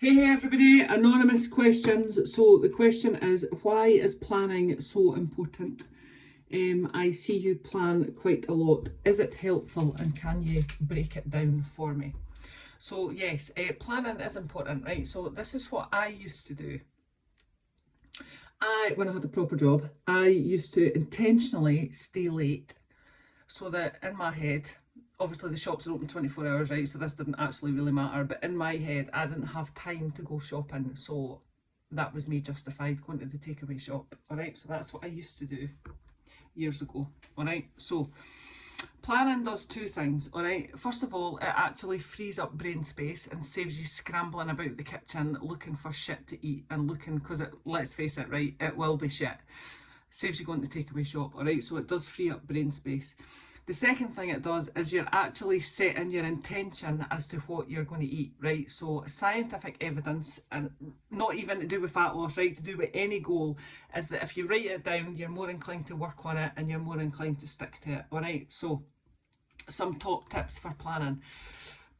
Hey everybody, anonymous questions. So the question is, why is planning so important? I see you plan quite a lot. Is it helpful and can you break it down for me? So yes, planning is important, right? So this is what I used to do. When I had a proper job, I used to intentionally stay late so that in my head, obviously the shops are open 24 hours, right? So this didn't actually really matter. But in my head, I didn't have time to go shopping. So that was me justified going to the takeaway shop. All right. So that's what I used to do years ago. All right. So planning does two things. All right. First of all, it actually frees up brain space and saves you scrambling about the kitchen looking for shit to eat and looking, because let's face it, right? It will be shit. Saves you going to the takeaway shop. All right. So it does free up brain space. The second thing it does is you're actually setting your intention as to what you're going to eat, right? So scientific evidence, and not even to do with fat loss, right? To do with any goal, is that if you write it down, you're more inclined to work on it and you're more inclined to stick to it, all right? So some top tips for planning.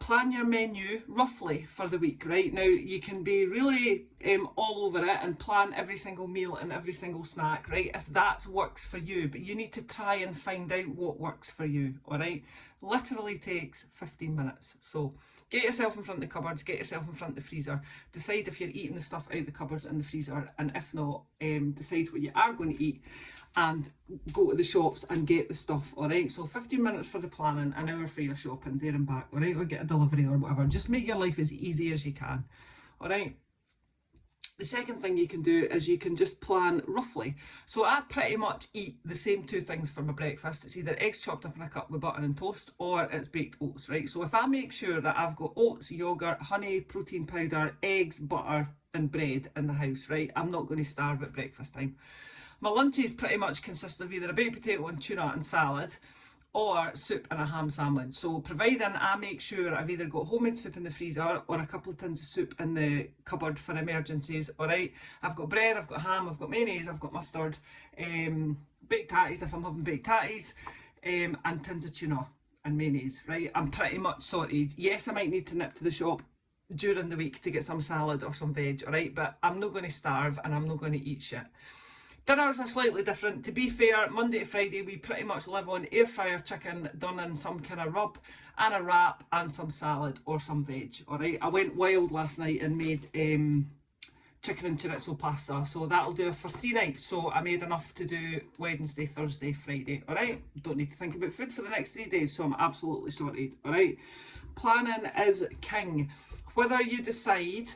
Plan your menu roughly for the week, right? Now, you can be really all over it and plan every single meal and every single snack, right? If that works for you, but you need to try and find out what works for you, all right? Literally takes 15 minutes. So get yourself in front of the cupboards, get yourself in front of the freezer, decide if you're eating the stuff out of the cupboards and the freezer, and if not, decide what you are going to eat and go to the shops and get the stuff, all right? So 15 minutes for the planning, an hour for your shopping, there and back, all right? Or get a delivery or whatever. Just make your life as easy as you can, all right? The second thing you can do is you can just plan roughly. So I pretty much eat the same two things for my breakfast. It's either eggs chopped up in a cup with butter and toast, or it's baked oats, right? So if I make sure that I've got oats, yogurt, honey, protein powder, eggs, butter and bread in the house, right? I'm not going to starve at breakfast time. My lunches pretty much consist of either a baked potato and tuna and salad, or soup and a ham sandwich. So providing I make sure I've either got homemade soup in the freezer or a couple of tins of soup in the cupboard for emergencies, all right? I've got bread, I've got ham, I've got mayonnaise, I've got mustard, baked tatties if I'm having baked tatties, and tins of tuna and mayonnaise, right? I'm pretty much sorted. Yes, I might need to nip to the shop during the week to get some salad or some veg, all right? But I'm not going to starve and I'm not going to eat shit. Dinners are slightly different. To be fair, Monday to Friday we pretty much live on air fryer chicken done in some kind of rub and a wrap and some salad or some veg, alright? I went wild last night and made chicken and chorizo pasta, so that'll do us for 3 nights. So I made enough to do Wednesday, Thursday, Friday, alright? Don't need to think about food for the next 3 days, so I'm absolutely sorted, alright? Planning is king. Whether you decide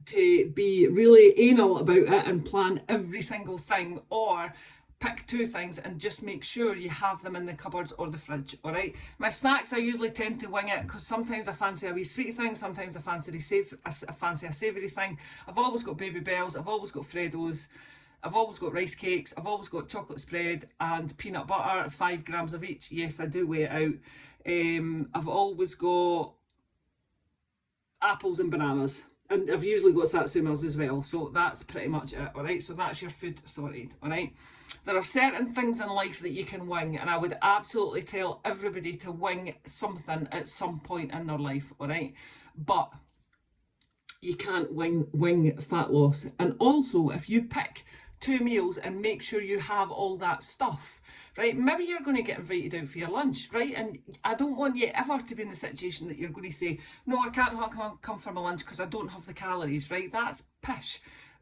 to be really anal about it and plan every single thing, or pick 2 things and just make sure you have them in the cupboards or the fridge, all right? My snacks, I usually tend to wing it because sometimes I fancy a wee sweet thing, sometimes I fancy a savoury thing. I've always got Baby Bells, I've always got Freddos, I've always got rice cakes, I've always got chocolate spread and peanut butter, 5 grams of each. Yes, I do weigh it out. I've always got apples and bananas. And I've usually got satsumas as well, so that's pretty much it, alright? So that's your food sorted, alright? There are certain things in life that you can wing, and I would absolutely tell everybody to wing something at some point in their life, alright? But you can't wing fat loss. And also, if you pick 2 meals and make sure you have all that stuff, right? Maybe you're going to get invited out for your lunch, right? And I don't want you ever to be in the situation that you're going to say, no, I can't come for my lunch because I don't have the calories, right? That's pish.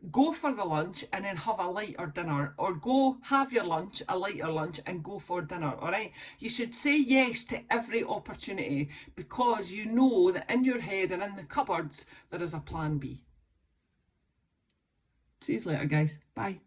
Go for the lunch and then have a lighter dinner, or go have your lunch, a lighter lunch, and go for dinner, all right? You should say yes to every opportunity because you know that in your head and in the cupboards there is a plan B. See you later, guys. Bye.